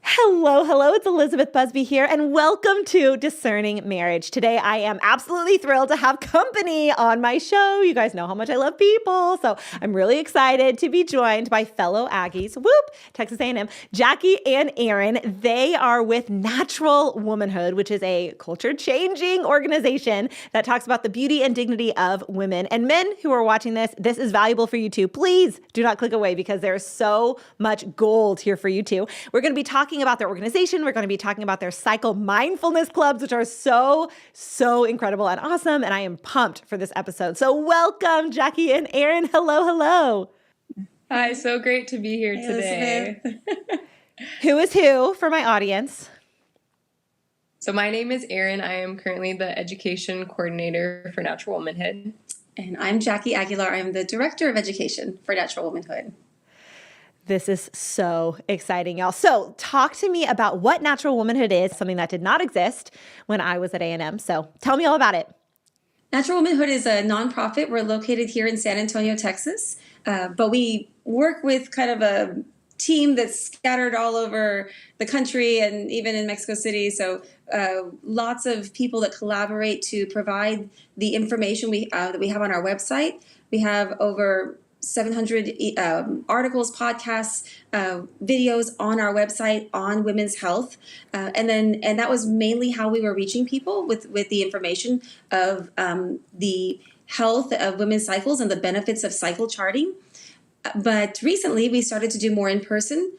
Hello, it's Elizabeth Busby here, and welcome to Discerning Marriage. Today, I am absolutely thrilled to have company on my show. You guys know how much I love people, so I'm really excited to be joined by fellow Aggies, Texas A&M, Jackie and Erin. They are with Natural Womanhood, which is a culture-changing organization that talks about the beauty and dignity of women. And men who are watching this is valuable for you too. Please do not click away because there's so much gold here for you too. We're going to be talking about their organization. We're going to be talking about their Cycle Mindfulness Clubs, which are so incredible and awesome. And I am pumped for this episode. So welcome, Jackie and Erin. Hello. Hi, so great to be here today. Who is who for my audience? So my name is Erin. I am currently the education coordinator for Natural Womanhood. And I'm Jackie Aguilar. I'm the director of education for Natural Womanhood. This is so exciting, y'all. So talk to me about what Natural Womanhood is, something that did not exist when I was at A&M. So tell me all about it. Natural Womanhood is a nonprofit. We're located here in San Antonio, Texas, but we work with kind of a team that's scattered all over the country and even in Mexico City. So lots of people that collaborate to provide the information that we have on our website. We have over 700 articles, podcasts, videos on our website on women's health. And that was mainly how we were reaching people with the information of the health of women's cycles and the benefits of cycle charting. But recently we started to do more in-person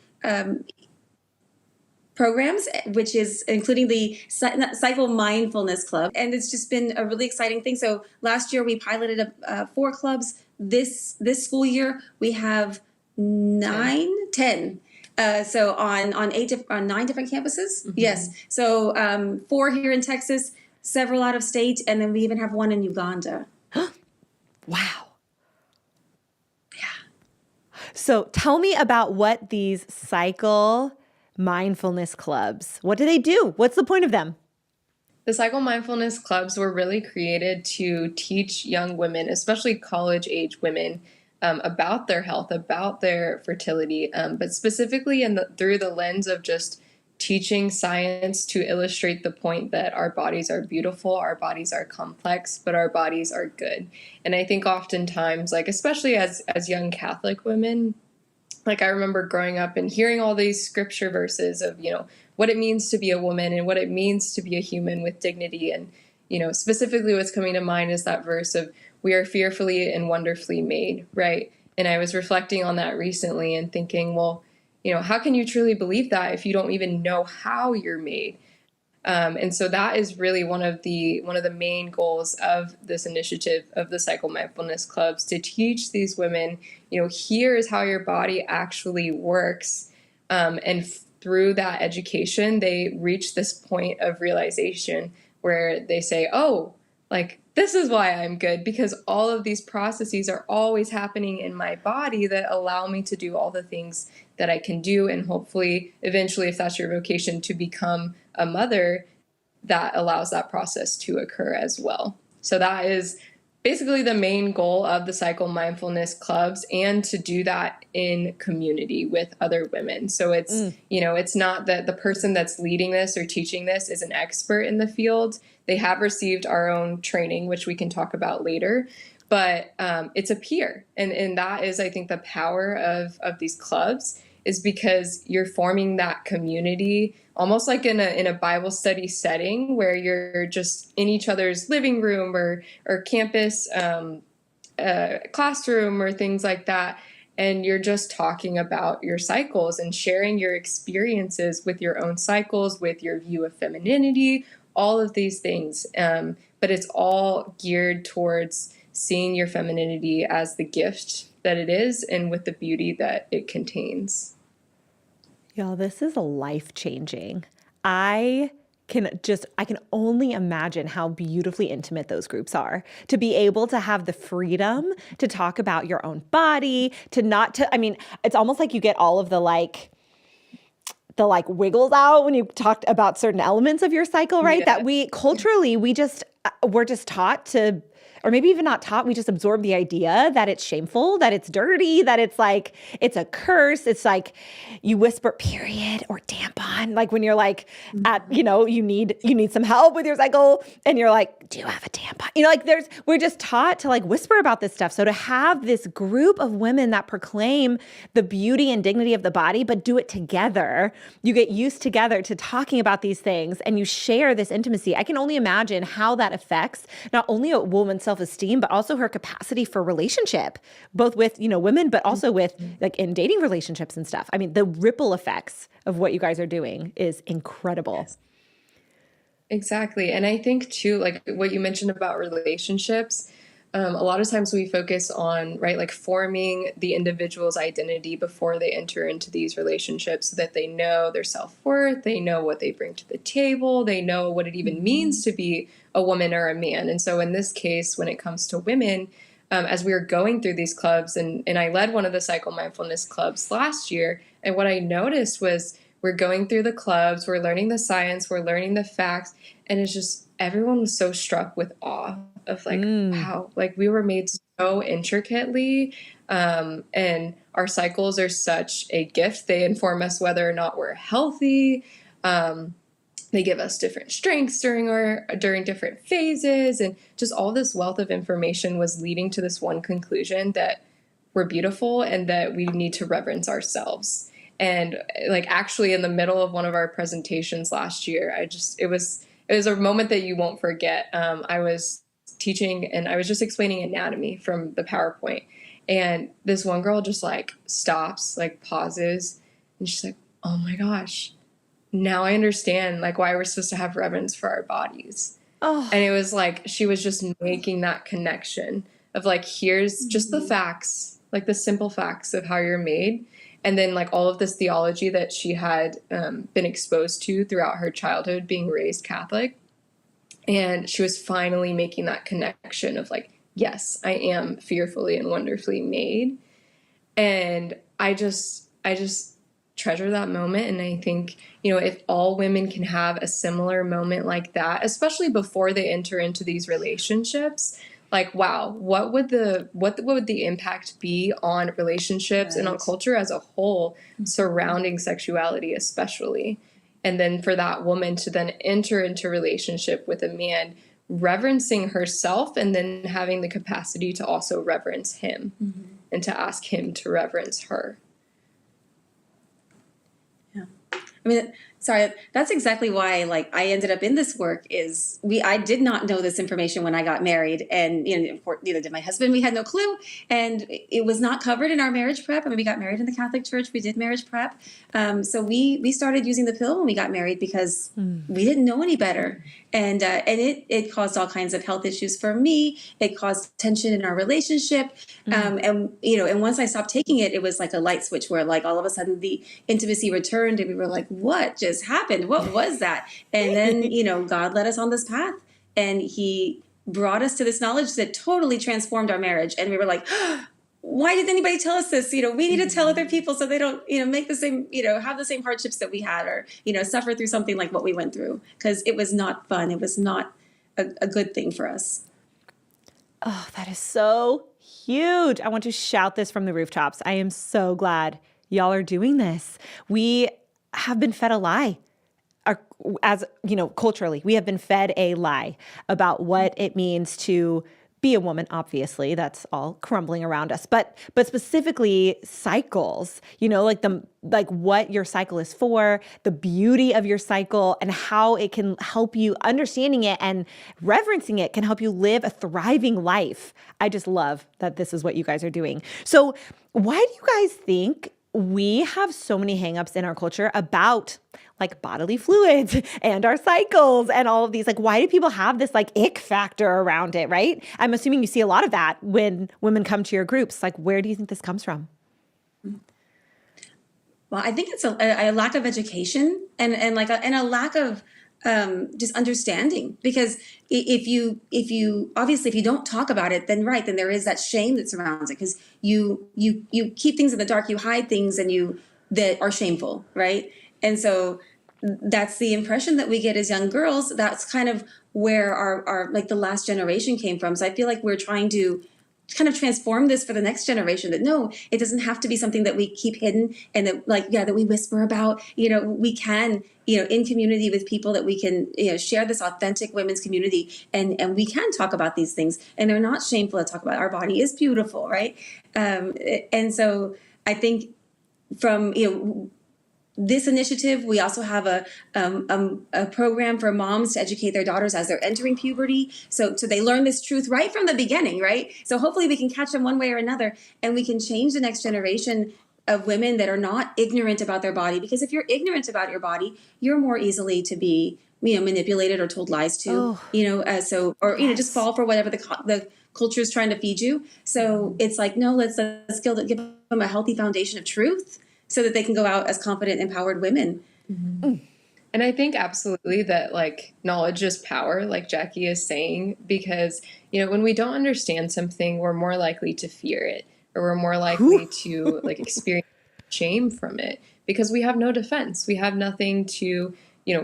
programs, which is including the Cycle Mindfulness Club. And it's just been a really exciting thing. So last year we piloted 4 clubs. This school year we have 10. So on 9 different campuses. Mm-hmm. Yes. So 4 here in Texas, several out of state, and then we even have one in Uganda. Wow. So tell me about what these Cycle Mindfulness Clubs, what do they do? What's the point of them? The Cycle Mindfulness Clubs were really created to teach young women, especially college-age women, about their health, about their fertility, but specifically through the lens of just teaching science to illustrate the point that our bodies are beautiful, our bodies are complex, but our bodies are good. And I think oftentimes, like especially as young Catholic women, like I remember growing up and hearing all these scripture verses of, what it means to be a woman and what it means to be a human with dignity. And, specifically what's coming to mind is that verse of we are fearfully and wonderfully made, right? And I was reflecting on that recently and thinking, well, how can you truly believe that if you don't even know how you're made? And so that is really one of the main goals of this initiative of the Cycle Mindfulness Clubs, to teach these women, here is how your body actually works. And through that education, they reach this point of realization where they say, oh, like, this is why I'm good, because all of these processes are always happening in my body that allow me to do all the things that I can do. And hopefully, eventually, if that's your vocation, to become a mother, that allows that process to occur as well. So that is basically the main goal of the Cycle Mindfulness Clubs, and to do that in community with other women. So it's, it's not that the person that's leading this or teaching this is an expert in the field. They have received our own training, which we can talk about later, but it's a peer. And that is, I think, the power of these clubs, is because you're forming that community almost like in a Bible study setting where you're just in each other's living room or campus classroom or things like that. And you're just talking about your cycles and sharing your experiences with your own cycles, with your view of femininity, all of these things. But it's all geared towards seeing your femininity as the gift that it is and with the beauty that it contains. Y'all, this is life-changing. I can only imagine how beautifully intimate those groups are, to be able to have the freedom to talk about your own body, it's almost like you get all of the wiggles out when you talked about certain elements of your cycle, right? Yeah. That we're just taught to, or maybe even not taught, we just absorb the idea that it's shameful, that it's dirty, that it's like, it's a curse. It's like you whisper period or tampon, like when you're like you need some help with your cycle and you're like, do you have a tampon? Like we're just taught to like whisper about this stuff. So to have this group of women that proclaim the beauty and dignity of the body, but do it together, you get used together to talking about these things and you share this intimacy. I can only imagine how that affects not only a woman's self-esteem, but also her capacity for relationship, both with, women, but also with like in dating relationships and stuff. I mean, the ripple effects of what you guys are doing is incredible. Yes. Exactly. And I think too, like what you mentioned about relationships, a lot of times we focus on, right, like forming the individual's identity before they enter into these relationships so that they know their self-worth, they know what they bring to the table, they know what it even means to be a woman or a man. And so in this case, when it comes to women, as we were going through these clubs, and I led one of the Cycle Mindfulness Clubs last year, and what I noticed was we're going through the clubs, we're learning the science, we're learning the facts, and it's just everyone was so struck with awe of like, wow, like we were made so intricately, and our cycles are such a gift. They inform us whether or not we're healthy. They give us different strengths during different phases, and just all this wealth of information was leading to this one conclusion that we're beautiful and that we need to reverence ourselves. And like actually in the middle of one of our presentations last year, it was a moment that you won't forget. I was teaching and I was just explaining anatomy from the PowerPoint, and this one girl just like stops, like pauses, and she's like, oh my gosh, now I understand like why we're supposed to have reverence for our bodies. Oh. And it was like she was just making that connection of like, here's just the facts, like the simple facts of how you're made. And then like all of this theology that she had been exposed to throughout her childhood, being raised Catholic. And she was finally making that connection of like, yes, I am fearfully and wonderfully made. And I just treasure that moment. And I think, if all women can have a similar moment like that, especially before they enter into these relationships, like, wow, what would the impact be on relationships and on culture as a whole surrounding sexuality, especially? And then for that woman to then enter into relationship with a man, reverencing herself and then having the capacity to also reverence him and to ask him to reverence her. Yeah. I mean, sorry, that's exactly why like I ended up in this work I did not know this information when I got married, and neither did my husband. We had no clue, and it was not covered in our marriage prep. I mean, we got married in the Catholic Church. We did marriage prep. So we started using the pill when we got married because we didn't know any better. And it caused all kinds of health issues for me. It caused tension in our relationship. And once I stopped taking it, it was like a light switch where like all of a sudden the intimacy returned and we were like, what just happened? What was that? And then, God led us on this path, and he brought us to this knowledge that totally transformed our marriage. And we were like, why didn't anybody tell us this? We need to tell other people so they don't, make the same, have the same hardships that we had, or, suffer through something like what we went through, because it was not fun. It was not a good thing for us. Oh, that is so huge. I want to shout this from the rooftops. I am so glad y'all are doing this. We have been fed a lie. Culturally, we have been fed a lie about what it means to be a woman. Obviously, that's all crumbling around us, but specifically cycles, like what your cycle is for, the beauty of your cycle, and how it can help you. Understanding it and reverencing it can help you live a thriving life. I just love that this is what you guys are doing. So why do you guys think we have so many hangups in our culture about like bodily fluids and our cycles and all of these? Like, why do people have this like ick factor around it, right? I'm assuming you see a lot of that when women come to your groups. Like, where do you think this comes from? Well, I think it's a lack of education and a lack of just understanding, because if you don't talk about it, then there is that shame that surrounds it, because you keep things in the dark, you hide things that are shameful, right? And so that's the impression that we get as young girls. That's kind of where our like the last generation came from. So I feel like we're trying to kind of transform this for the next generation, that no, it doesn't have to be something that we keep hidden and that that we whisper about. We can, in community with people, that we can, share this authentic women's community, and we can talk about these things, and they're not shameful to talk about. Our body is beautiful, right? And so I think from, this initiative, we also have a program for moms to educate their daughters as they're entering puberty. So they learn this truth right from the beginning, right? So hopefully we can catch them one way or another, and we can change the next generation of women that are not ignorant about their body. Because if you're ignorant about your body, you're more easily to be, manipulated or told lies to, just fall for whatever the culture is trying to feed you. So it's like, no, let's give them a healthy foundation of truth, so that they can go out as confident, empowered women. Mm-hmm. And I think absolutely that knowledge is power, like Jackie is saying, because, when we don't understand something, we're more likely to fear it, or we're more likely to experience shame from it, because we have no defense. We have nothing to,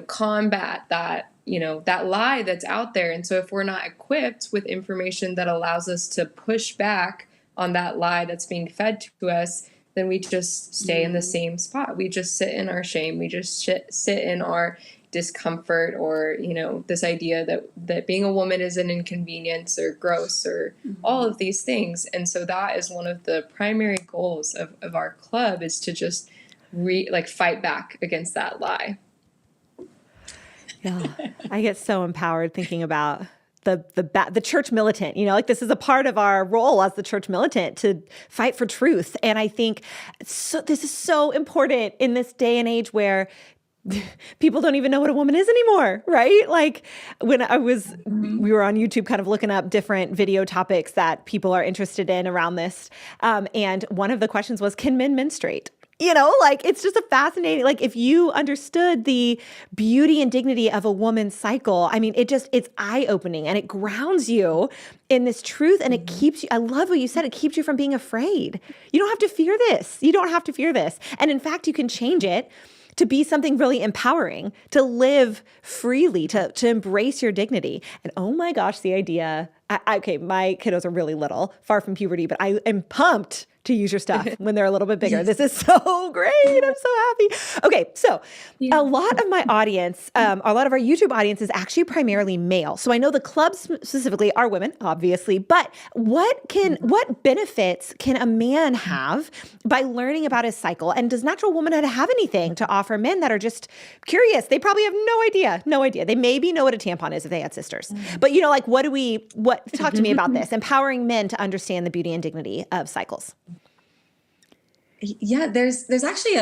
combat that, that lie that's out there. And so if we're not equipped with information that allows us to push back on that lie that's being fed to us, then we just stay in the same spot. We just sit in our shame. We just sit in our discomfort, or, this idea that being a woman is an inconvenience or gross, or all of these things. And so that is one of the primary goals of our club, is to just fight back against that lie. Yeah, I get so empowered thinking about the church militant, this is a part of our role as the church militant, to fight for truth. And I think this is so important in this day and age where people don't even know what a woman is anymore, right? When we were on YouTube kind of looking up different video topics that people are interested in around this. And one of the questions was, can men menstruate? It's just a fascinating, if you understood the beauty and dignity of a woman's cycle, it's eye-opening, and it grounds you in this truth, and it keeps you, I love what you said, it keeps you from being afraid. You don't have to fear this. You don't have to fear this. And in fact, you can change it to be something really empowering, to live freely, to embrace your dignity. And oh my gosh, the idea, okay, my kiddos are really little, far from puberty, but I am pumped to use your stuff when they're a little bit bigger. This is so great. I'm so happy. Okay, so a lot of my audience, a lot of our YouTube audience is actually primarily male. So I know the clubs specifically are women, obviously, but what benefits can a man have by learning about his cycle? And does Natural Womanhood have anything to offer men that are just curious? They probably have no idea. They maybe know what a tampon is if they had sisters. But talk to me about this, empowering men to understand the beauty and dignity of cycles. Yeah, there's actually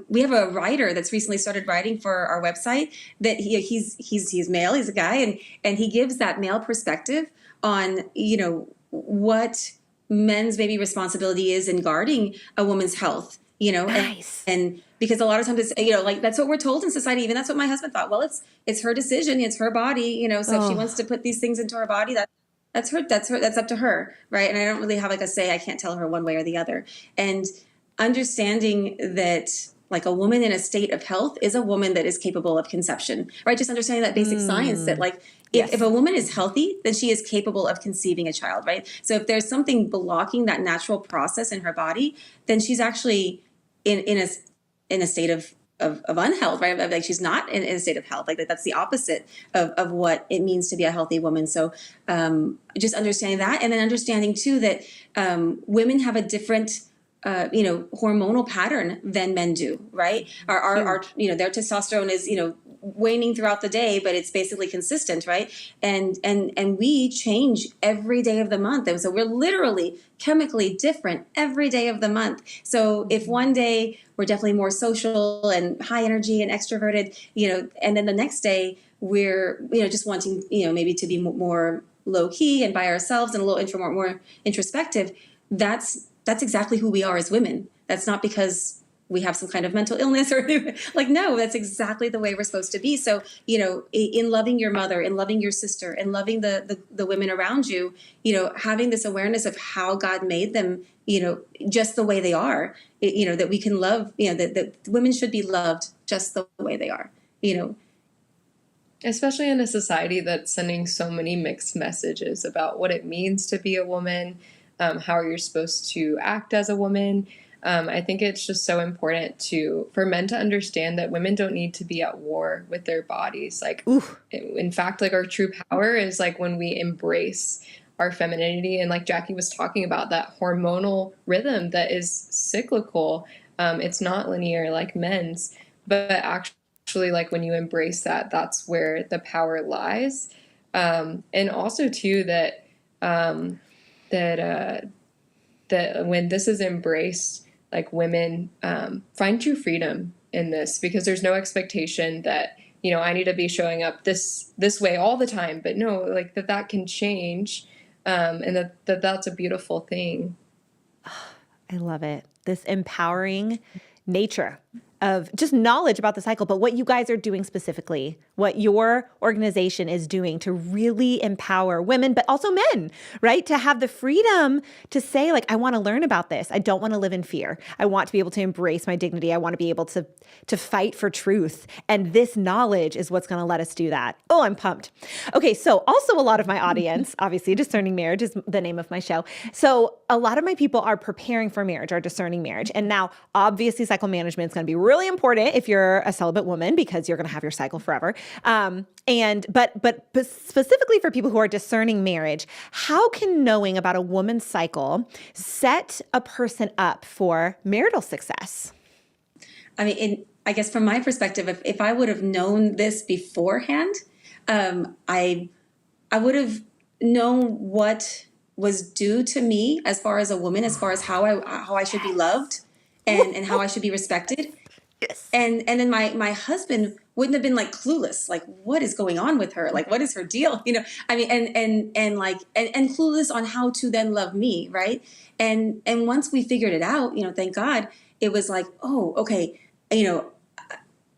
we have a writer that's recently started writing for our website, that he's male, he's a guy, and he gives that male perspective on, what men's maybe responsibility is in guarding a woman's health, Nice. and because a lot of times it's, that's what we're told in society. Even that's what my husband thought. Well, it's her decision, it's her body, so if she wants to put these things into her body, that's up to her, right? And I don't really have a say. I can't tell her one way or the other. And understanding that a woman in a state of health is a woman that is capable of conception, right? Just understanding that basic science that if a woman is healthy, then she is capable of conceiving a child, right? So if there's something blocking that natural process in her body, then she's actually in a state of unhealth, right? She's not in a state of health. That's the opposite of what it means to be a healthy woman. So just understanding that, and then understanding too that women have a different hormonal pattern than men do, right? Our their testosterone is, waning throughout the day, but it's basically consistent, right? And we change every day of the month. And so we're literally chemically different every day of the month. So if one day we're definitely more social and high energy and extroverted, and then the next day we're, just wanting, maybe to be more low key and by ourselves and a little more introspective, that's exactly who we are as women. That's not because we have some kind of mental illness or no, that's exactly the way we're supposed to be. So, in loving your mother, in loving your sister, and loving the women around you, having this awareness of how God made them, just the way they are, that we can love, that women should be loved just the way they are. you know, especially in a society that's sending so many mixed messages about what it means to be a woman, how you're supposed to act as a woman. I think it's just so important for men to understand that women don't need to be at war with their bodies. Like, in fact, like our true power is like when we embrace our femininity, and like Jackie was talking about, that hormonal rhythm that is cyclical. It's not linear like men's, but actually, like when you embrace that, that's where the power lies. And also too that that when this is embraced, like women find true freedom in this, because there's no expectation that, you know, I need to be showing up this way all the time. But no, like that can change, and that's a beautiful thing. I love it. This empowering nature of just knowledge about the cycle, but what you guys are doing specifically, what your organization is doing to really empower women, but also men, right? To have the freedom to say, like, I want to learn about this. I don't want to live in fear. I want to be able to embrace my dignity. I want to be able to fight for truth. And this knowledge is what's going to let us do that. Oh, I'm pumped. Okay. So also a lot of my audience, obviously Discerning Marriage is the name of my show. So a lot of my people are preparing for marriage, are discerning marriage. And now obviously cycle management is going to be really important if you're a celibate woman, because you're going to have your cycle forever. But specifically for people who are discerning marriage, how can knowing about a woman's cycle set a person up for marital success? I mean, I guess from my perspective, if I would have known this beforehand, I would have known what was due to me as far as a woman, as far as how I should be loved and how I should be respected. Yes. And then my husband wouldn't have been like clueless, like what is going on with her? Like, what is her deal? You know, I mean, and clueless on how to then love me. Right. And once we figured it out, you know, thank God, it was like, oh, okay. You know,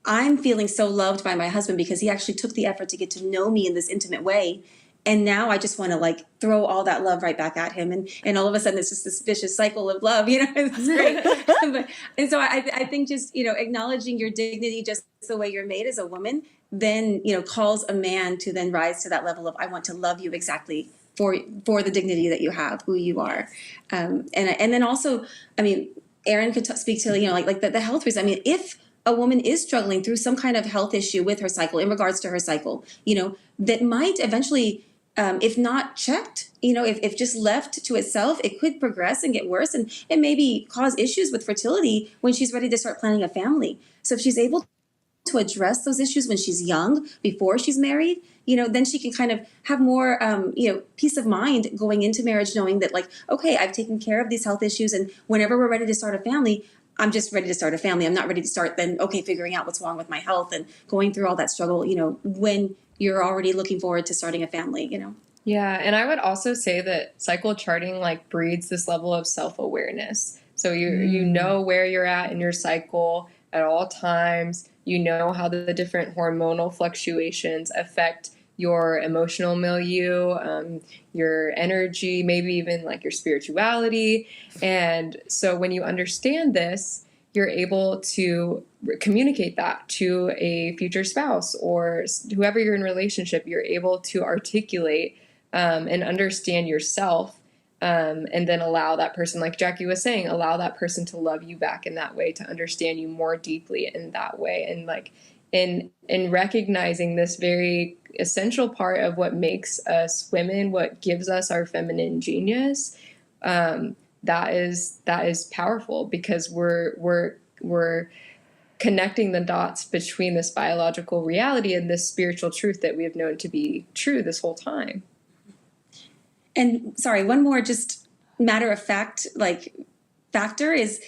I'm feeling so loved by my husband because he actually took the effort to get to know me in this intimate way. And now I just want to like throw all that love right back at him. And all of a sudden it's just this vicious cycle of love, you know, it's great. And so I think just, you know, acknowledging your dignity just the way you're made as a woman, then, you know, calls a man to then rise to that level of, I want to love you exactly for the dignity that you have, who you are. And then also, I mean, Erin could speak to, you know, like the health reason. I mean, if a woman is struggling through some kind of health issue with her cycle in regards to her cycle, you know, that might eventually, if not checked, you know, if just left to itself, it could progress and get worse and maybe cause issues with fertility when she's ready to start planning a family. So if she's able to address those issues when she's young, before she's married, you know, then she can kind of have more, you know, peace of mind going into marriage, knowing that like, okay, I've taken care of these health issues. And whenever we're ready to start a family, I'm just ready to start a family. I'm not ready to start then, okay, figuring out what's wrong with my health and going through all that struggle, you know, when you're already looking forward to starting a family, you know? Yeah. And I would also say that cycle charting like breeds this level of self-awareness. So you know where you're at in your cycle at all times. You know how the different hormonal fluctuations affect your emotional milieu, your energy, maybe even like your spirituality. And so when you understand this, you're able to communicate that to a future spouse or whoever you're in relationship. You're able to articulate and understand yourself, and then allow that person, like Jackie was saying, allow that person to love you back in that way, to understand you more deeply in that way. And like in recognizing this very essential part of what makes us women, what gives us our feminine genius, that is powerful, because we're connecting the dots between this biological reality and this spiritual truth that we have known to be true this whole time. And sorry, one more just matter of fact, like factor is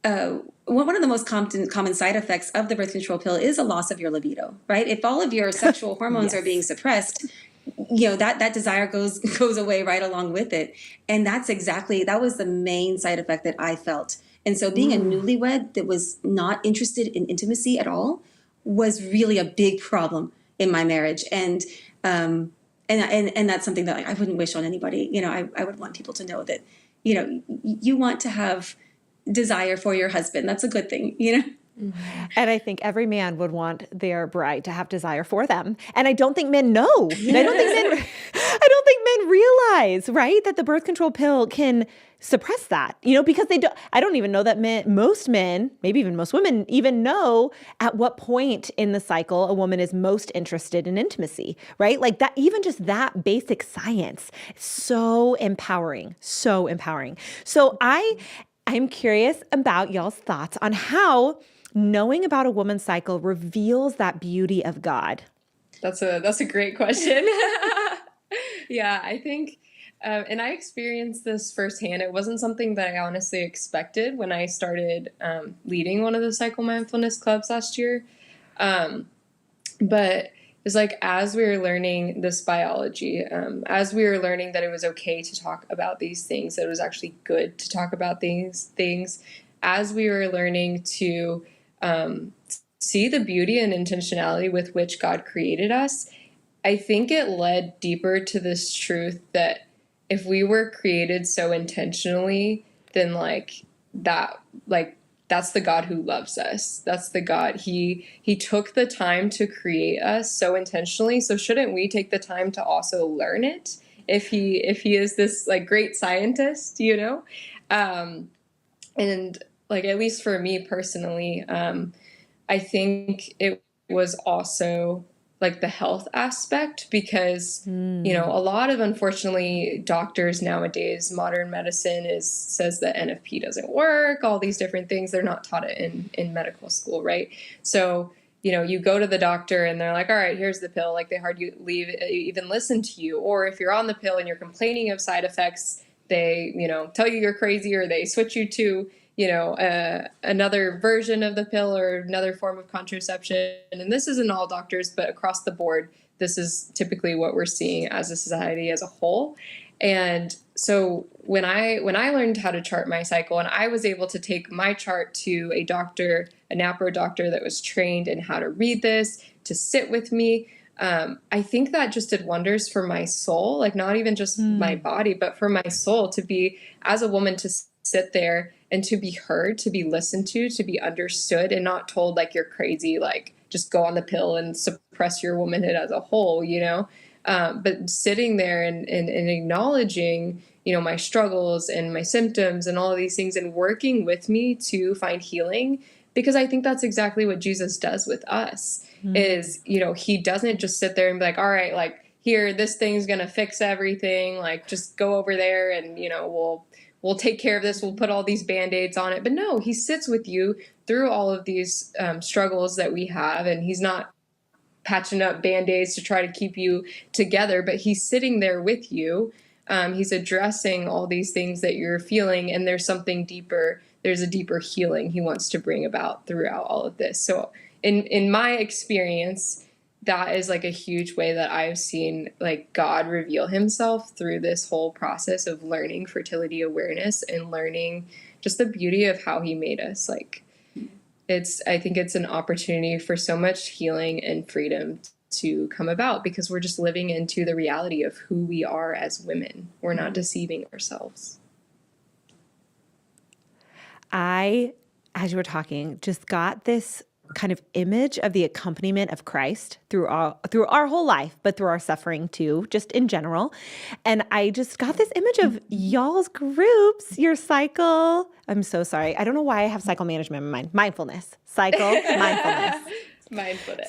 one of the most common side effects of the birth control pill is a loss of your libido, right? If all of your sexual hormones Yes. are being suppressed, you know, that desire goes away right along with it. And that was the main side effect that I felt. And so being a newlywed that was not interested in intimacy at all was really a big problem in my marriage. And that's something that I wouldn't wish on anybody. You know, I would want people to know that, you know, you want to have desire for your husband. That's a good thing, you know? And I think every man would want their bride to have desire for them. And I don't think men know. I don't think men realize, right, that the birth control pill can suppress that, because I don't even know that most men, maybe even most women even know at what point in the cycle a woman is most interested in intimacy, right? Like that, even just that basic science, so empowering, so empowering. So I'm curious about y'all's thoughts on how knowing about a woman's cycle reveals that beauty of God. That's a great question. Yeah, I think, and I experienced this firsthand. It wasn't something that I honestly expected when I started leading one of the Cycle Mindfulness Clubs last year. But it's like, as we were learning this biology, as we were learning that it was okay to talk about these things, that it was actually good to talk about these things, as we were learning to see the beauty and intentionality with which God created us, I think it led deeper to this truth that if we were created so intentionally, then that's the God who loves us. That's the God. He took the time to create us so intentionally. So shouldn't we take the time to also learn it? If he is this like great scientist, and like, at least for me personally, I think it was also like the health aspect, because, a lot of, unfortunately, doctors nowadays, modern medicine says that NFP doesn't work, all these different things. They're not taught it in medical school, right? So, you go to the doctor and they're like, all right, here's the pill. Like, they hardly even listen to you. Or if you're on the pill and you're complaining of side effects, they, tell you you're crazy, or they switch you to another version of the pill or another form of contraception. And this isn't all doctors, but across the board, this is typically what we're seeing as a society as a whole. And so when I learned how to chart my cycle, and I was able to take my chart to a doctor, a NAPRO doctor that was trained in how to read this, to sit with me, I think that just did wonders for my soul, like not even just my body, but for my soul, to be, as a woman, to sit there and to be heard, to be listened to be understood, and not told like you're crazy, like just go on the pill and suppress your womanhood as a whole, but sitting there and acknowledging, my struggles and my symptoms and all of these things, and working with me to find healing. Because I think that's exactly what Jesus does with us, is, he doesn't just sit there and be like, all right, like, here, this thing's going to fix everything. Like, just go over there and, we'll take care of this. We'll put all these Band-Aids on it. But no, he sits with you through all of these struggles that we have. And he's not patching up Band-Aids to try to keep you together, but he's sitting there with you. He's addressing all these things that you're feeling. And there's something deeper. There's a deeper healing he wants to bring about throughout all of this. So in my experience, that is like a huge way that I've seen like God reveal himself through this whole process of learning fertility awareness and learning just the beauty of how he made us. Like, I think it's an opportunity for so much healing and freedom to come about, because we're just living into the reality of who we are as women. We're not deceiving ourselves. I, as you were talking, just got this kind of image of the accompaniment of Christ through our whole life, but through our suffering too, just in general. And I just got this image of y'all's groups, your cycle. I'm so sorry. I don't know why I have cycle management in my mind. Mindfulness. Cycle, mindfulness.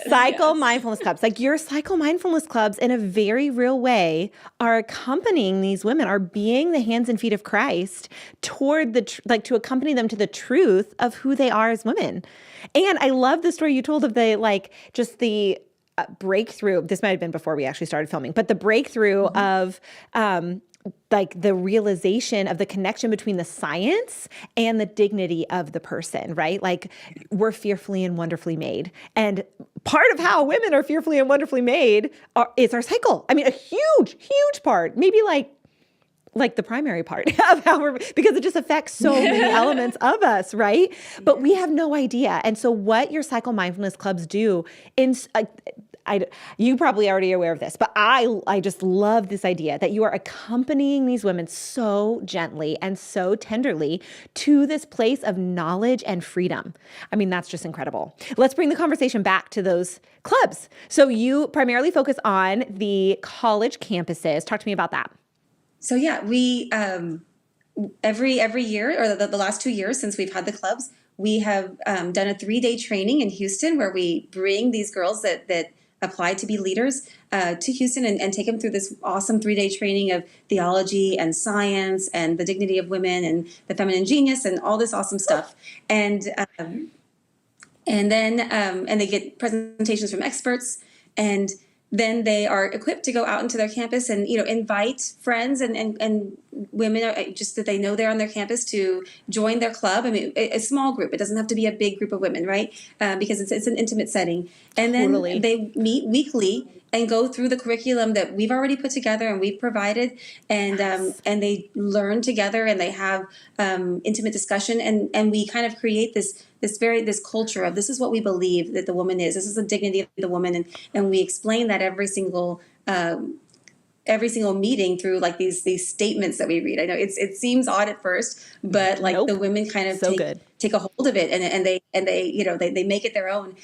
Cycle Mindfulness Clubs. Like, your Cycle Mindfulness Clubs, in a very real way, are accompanying these women, are being the hands and feet of Christ toward to accompany them to the truth of who they are as women. And I love the story you told of the breakthrough. This might have been before we actually started filming, but the breakthrough of the realization of the connection between the science and the dignity of the person, right? Like, we're fearfully and wonderfully made. And part of how women are fearfully and wonderfully made is our cycle. I mean, a huge, huge part, maybe like the primary part of how because it just affects so many elements of us, right? But we have no idea. And so what your Cycle Mindfulness Clubs do you probably already aware of this, but I just love this idea that you are accompanying these women so gently and so tenderly to this place of knowledge and freedom. I mean, that's just incredible. Let's bring the conversation back to those clubs. So you primarily focus on the college campuses. Talk to me about that. So yeah, we every year, or the last 2 years since we've had the clubs, we have done a 3-day training in Houston where we bring these girls that apply to be leaders to Houston and take them through this awesome 3-day training of theology and science and the dignity of women and the feminine genius and all this awesome stuff. And then they get presentations from experts, and then they are equipped to go out into their campus and, invite friends and women just that they know they're on their campus to join their club. I mean, a small group. It doesn't have to be a big group of women, right? Because it's an intimate setting. And then they meet weekly and go through the curriculum that we've already put together and we've provided, and they learn together and they have intimate discussion, and we kind of create this culture of this is what we believe that the woman is. This is the dignity of the woman, and we explain that every single meeting through like these statements that we read. I know it seems odd at first, but like the women kind of take a hold of it and they make it their own.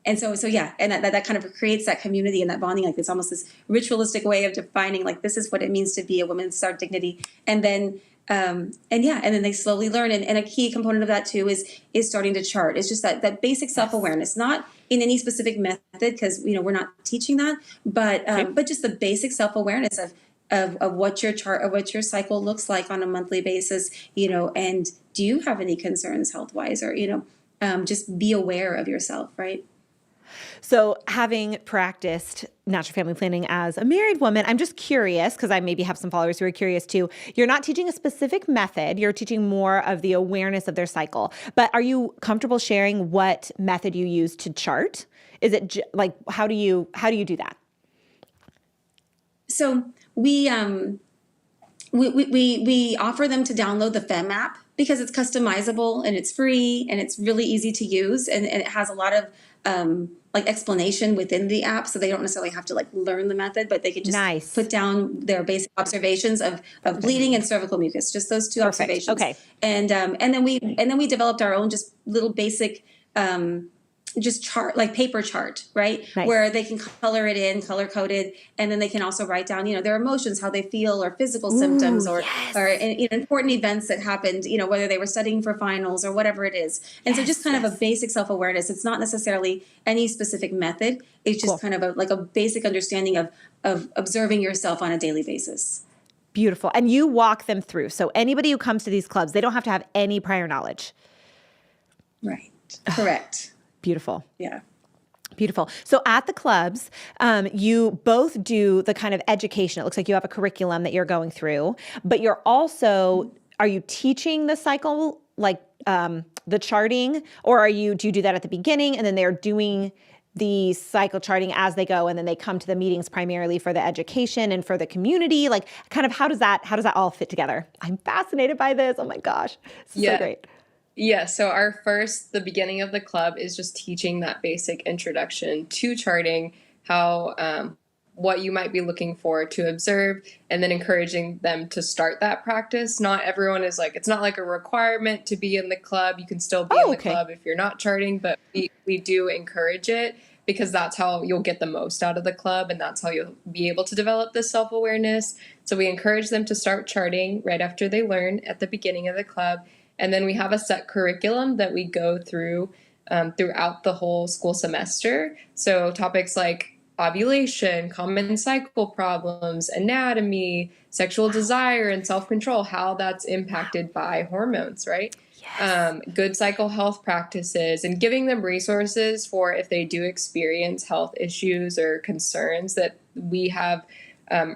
And so yeah, and that kind of creates that community and that bonding. Like it's almost this ritualistic way of defining like this is what it means to be a woman, our dignity. And then and then they slowly learn. And a key component of that too is starting to chart. It's just that basic self-awareness, not in any specific method, because we're not teaching that, but just the basic self-awareness of what your chart or what your cycle looks like on a monthly basis, and do you have any concerns health-wise, or just be aware of yourself, right? So having practiced natural family planning as a married woman, I'm just curious, because I maybe have some followers who are curious too. You're not teaching a specific method. You're teaching more of the awareness of their cycle. But are you comfortable sharing what method you use to chart? Is it like, how do you do that? So we offer them to download the FEM app because it's customizable and it's free and it's really easy to use, and it has a lot of explanation within the app, so they don't necessarily have to learn the method, but they can just put down their basic observations of bleeding and cervical mucus, just those two observations. Okay. And then we developed our own just little basic just chart, like paper chart, right? Nice. Where they can color it in, color coded, and then they can also write down, their emotions, how they feel, or physical symptoms, or important events that happened, whether they were studying for finals or whatever it is. And so just kind of a basic self-awareness. It's not necessarily any specific method. It's just kind of a basic understanding of observing yourself on a daily basis. Beautiful. And you walk them through. So anybody who comes to these clubs, they don't have to have any prior knowledge. Right. Correct. Beautiful. Yeah. Beautiful. So at the clubs, you both do the kind of education. It looks like you have a curriculum that you're going through, but you're also, are you teaching the cycle, the charting, or do you do that at the beginning and then they're doing the cycle charting as they go, and then they come to the meetings primarily for the education and for the community? Like, kind of how does that all fit together? I'm fascinated by this. Oh my gosh. This is so great. Yeah, so the beginning of the club is just teaching that basic introduction to charting, how what you might be looking for to observe, and then encouraging them to start that practice. Not everyone is it's not like a requirement to be in the club. You can still be in the club if you're not charting, but we do encourage it because that's how you'll get the most out of the club, and that's how you'll be able to develop this self-awareness. So we encourage them to start charting right after they learn at the beginning of the club. And then we have a set curriculum that we go through throughout the whole school semester. So topics like ovulation, common cycle problems, anatomy, sexual desire, and self-control, how that's impacted by hormones, right? Yes. Good cycle health practices, and giving them resources for if they do experience health issues or concerns, that we have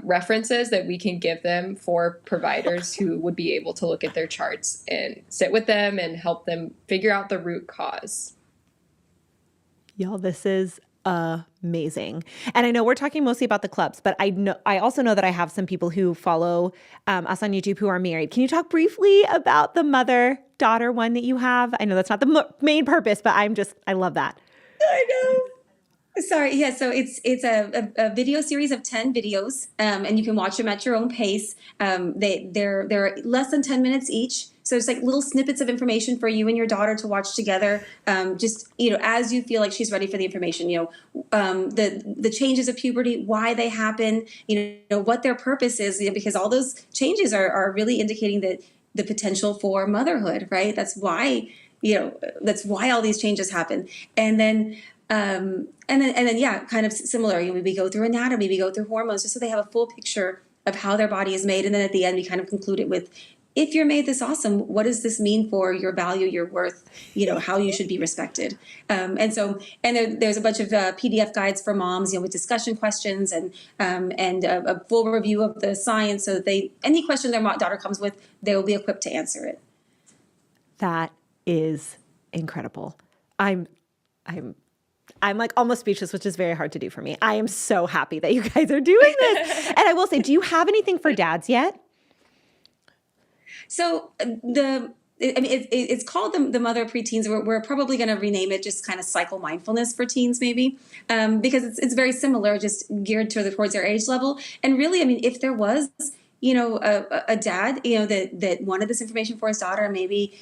references that we can give them for providers who would be able to look at their charts and sit with them and help them figure out the root cause. Y'all, this is amazing. And I know we're talking mostly about the clubs, but I also know that I have some people who follow us on YouTube who are married. Can you talk briefly about the mother-daughter one that you have? I know that's not the main purpose, but I love that. I know. Sorry, yeah. So it's a video series of 10 videos, and you can watch them at your own pace. They're less than 10 minutes each, so it's like little snippets of information for you and your daughter to watch together. Just as you feel like she's ready for the information. The changes of puberty, why they happen, what their purpose is, because all those changes are really indicating that the potential for motherhood, right? That's why all these changes happen, and then. Yeah, kind of similar. We go through anatomy, we go through hormones, just so they have a full picture of how their body is made. And then at the end, we kind of conclude it with, if you're made this awesome, what does this mean for your value, your worth, how you should be respected? There's a bunch of PDF guides for moms, with discussion questions and a full review of the science. So that any question their daughter comes with, they will be equipped to answer it. That is incredible. I'm like almost speechless, which is very hard to do for me. I am so happy that you guys are doing this. And I will say, do you have anything for dads yet? So it's called the Mother of Preteens. We're probably going to rename it just kind of Cycle Mindfulness for Teens, maybe, because it's very similar, just geared towards their age level. And really, if there was a dad, that wanted this information for his daughter, maybe,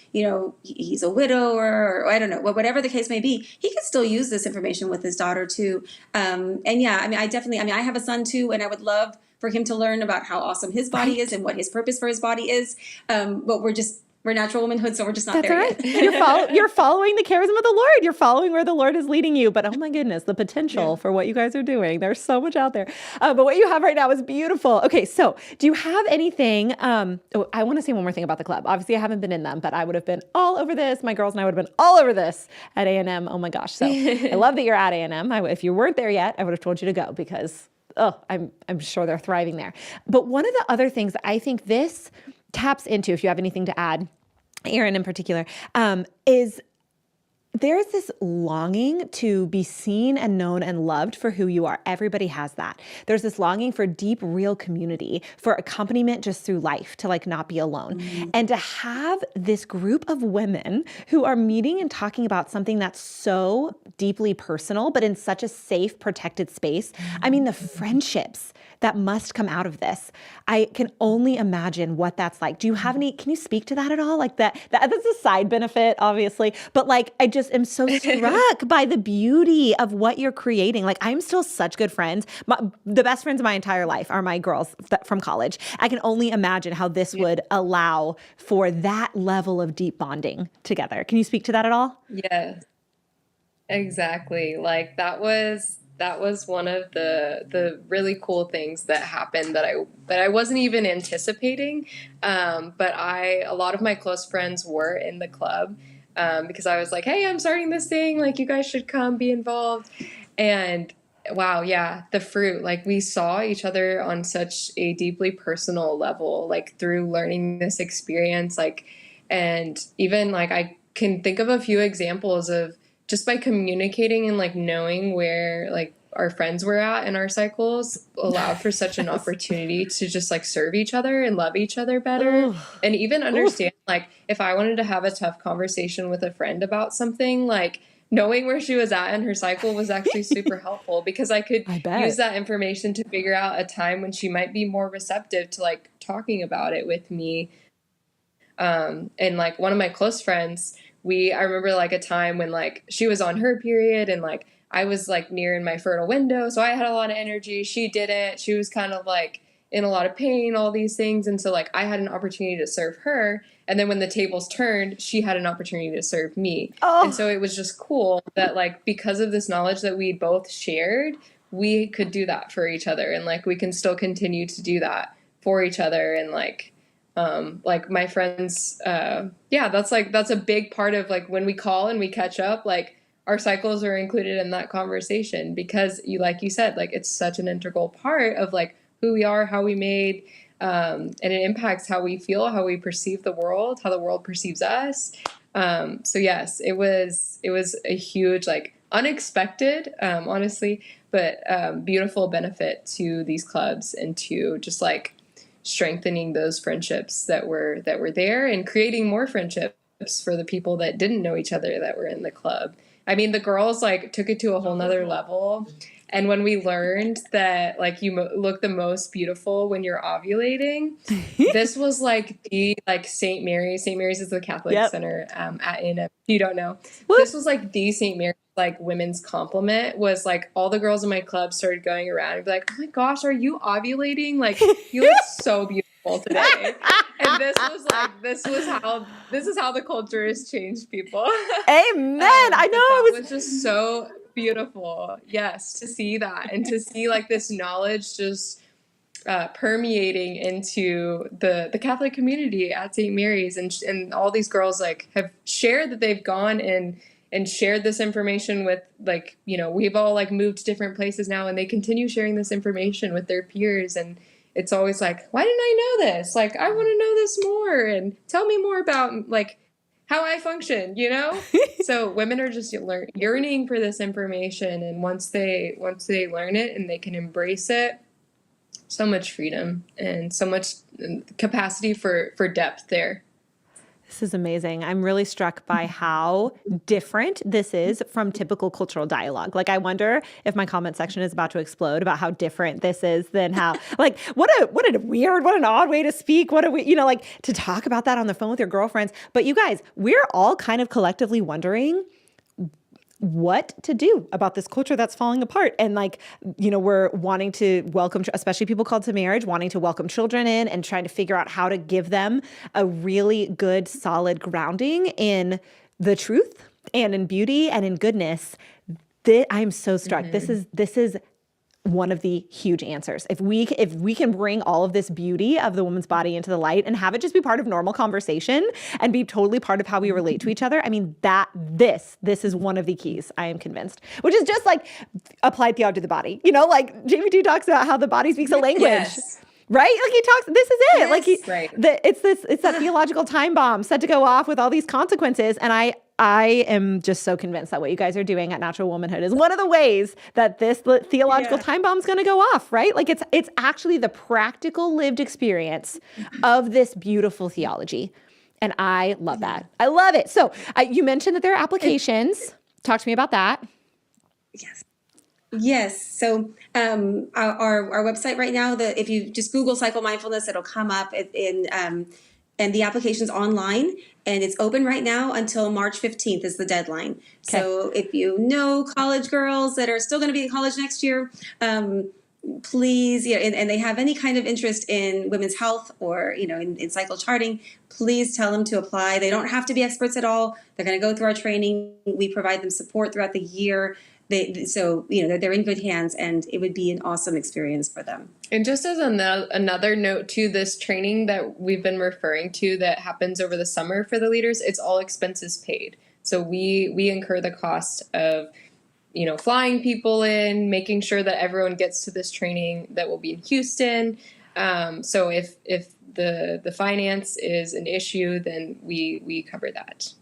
he's a widow or I don't know, whatever the case may be, he could still use this information with his daughter too. I have a son too, and I would love for him to learn about how awesome his body is and what his purpose for his body is. But we're natural womanhood, so we're just not there yet. You're following the charism of the Lord. You're following where the Lord is leading you. But oh my goodness, the potential for what you guys are doing. There's so much out there. But what you have right now is beautiful. Okay, so do you have anything? I want to say one more thing about the club. Obviously, I haven't been in them, but I would have been all over this. My girls and I would have been all over this at A&M. Oh my gosh. So I love that you're at A&M. If you weren't there yet, I would have told you to go because I'm sure they're thriving there. But one of the other things I think this taps into, if you have anything to add, Erin in particular, is there's this longing to be seen and known and loved for who you are. Everybody has that. There's this longing for deep, real community, for accompaniment just through life, to not be alone. Mm-hmm. And to have this group of women who are meeting and talking about something that's so deeply personal, but in such a safe, protected space. Mm-hmm. The friendships that must come out of this. I can only imagine what that's like. Do you have can you speak to that at all? That's a side benefit, obviously, but I just am so struck by the beauty of what you're creating. I'm still such good friends. The best friends of my entire life are my girls from college. I can only imagine how this would allow for that level of deep bonding together. Can you speak to that at all? Yes, exactly. That was one of the really cool things that happened that I wasn't even anticipating. But a lot of my close friends were in the club because I was like, hey, I'm starting this thing. You guys should come be involved. And wow, yeah, the fruit. We saw each other on such a deeply personal level, through learning this experience. And even I can think of a few examples of just by communicating and knowing where our friends were at in our cycles allowed for such an opportunity to just serve each other and love each other better. And even understand if I wanted to have a tough conversation with a friend about something, knowing where she was at in her cycle was actually super helpful because I could use that information to figure out a time when she might be more receptive to talking about it with me. And one of my close friends, I remember a time when she was on her period and I was near in my fertile window. So I had a lot of energy. She didn't. She was kind of in a lot of pain, all these things. And so I had an opportunity to serve her. And then when the tables turned, she had an opportunity to serve me. Oh. And so it was just cool that because of this knowledge that we both shared, we could do that for each other. And we can still continue to do that for each other. And my friends, that's a big part of when we call and we catch up, our cycles are included in that conversation because you said, it's such an integral part of who we are, how we made, and it impacts how we feel, how we perceive the world, how the world perceives us. So yes, it was a huge, unexpected, honestly, but beautiful benefit to these clubs and to just strengthening those friendships that were there and creating more friendships for the people that didn't know each other that were in the club. I mean, the girls like took it to a whole nother level. And when we learned that like you look the most beautiful when you're ovulating, this was like the like St. Mary's. St. Mary's is the Catholic center at A&M. If you don't know, this was like the St. Mary's like women's compliment. Was like all the girls in my club started going around and be like, "Oh my gosh, are you ovulating? Like you look so beautiful today." And this is how the culture has changed people. Amen. I know it was just so beautiful. Yes, to see that and to see like this knowledge just permeating into the Catholic community at St. Mary's, and all these girls like have shared that they've gone and shared this information with like, you know, we've all like moved to different places now, and they continue sharing this information with their peers. And it's always like, why didn't I know this? Like, I want to know this more, and tell me more about like how I function, you know? So women are just yearning for this information. And once they learn it and they can embrace it, so much freedom and so much capacity for depth there. This is amazing. I'm really struck by how different this is from typical cultural dialogue. Like, I wonder if my comment section is about to explode about how different this is than how, like, what an odd way to speak. What a we, you know, like to talk about that on the phone with your girlfriends. But you guys, we're all kind of collectively wondering what to do about this culture that's falling apart. And like, you know, we're wanting to welcome, especially people called to marriage, wanting to welcome children in and trying to figure out how to give them a really good, solid grounding in the truth and in beauty and in goodness. I am so struck. Mm-hmm. This is one of the huge answers. If we can bring all of this beauty of the woman's body into the light and have it just be part of normal conversation and be totally part of how we relate to each other, I mean, this is one of the keys, I am convinced, which is just like applied theology of the body. You know, like Jamie T talks about how the body speaks a language. Yes. Right? Like he talks, this is it. Yes, like it's that theological time bomb set to go off with all these consequences. And I am just so convinced that what you guys are doing at Natural Womanhood is one of the ways that this theological time bomb is going to go off, right? Like it's actually the practical lived experience of this beautiful theology. And I love that. I love it. So you mentioned that there are applications. Talk to me about that. Yes. So our website right now, if you just Google Cycle Mindfulness, it'll come up and the application's online, and it's open right now until March 15th is the deadline. Okay. So if you know college girls that are still going to be in college next year, please, and they have any kind of interest in women's health or, you know, in cycle charting, please tell them to apply. They don't have to be experts at all. They're going to go through our training. We provide them support throughout the year. So, you know, they're in good hands, and it would be an awesome experience for them. And just as another note to this training that we've been referring to that happens over the summer for the leaders, it's all expenses paid. So we incur the cost of, you know, flying people in, making sure that everyone gets to this training that will be in Houston. So if the finance is an issue, then we cover that.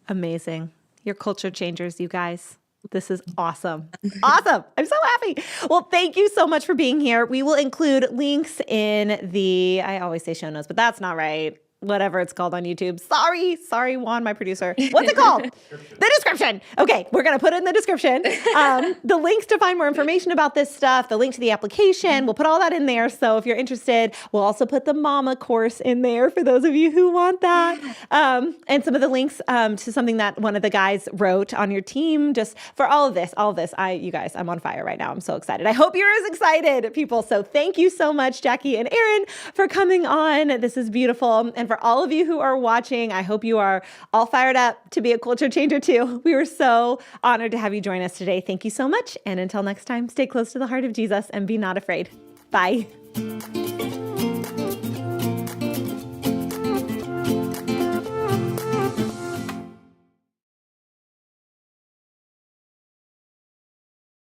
Amazing. You're culture changers, you guys. This is awesome. Awesome. I'm so happy. Well, thank you so much for being here. We will include links in I always say show notes, but that's not right. Whatever it's called on YouTube. Sorry, Juan, my producer. What's it called? The description. Okay, we're going to put it in the description. The links to find more information about this stuff, the link to the application, we'll put all that in there. So if you're interested, we'll also put the mama course in there for those of you who want that. And some of the links to something that one of the guys wrote on your team, just for all of this. You guys, I'm on fire right now. I'm so excited. I hope you're as excited, people. So thank you so much, Jackie and Erin, for coming on. This is beautiful. And for all of you who are watching, I hope you are all fired up to be a culture changer too. We were so honored to have you join us today. Thank you so much. And until next time, stay close to the heart of Jesus and be not afraid. Bye.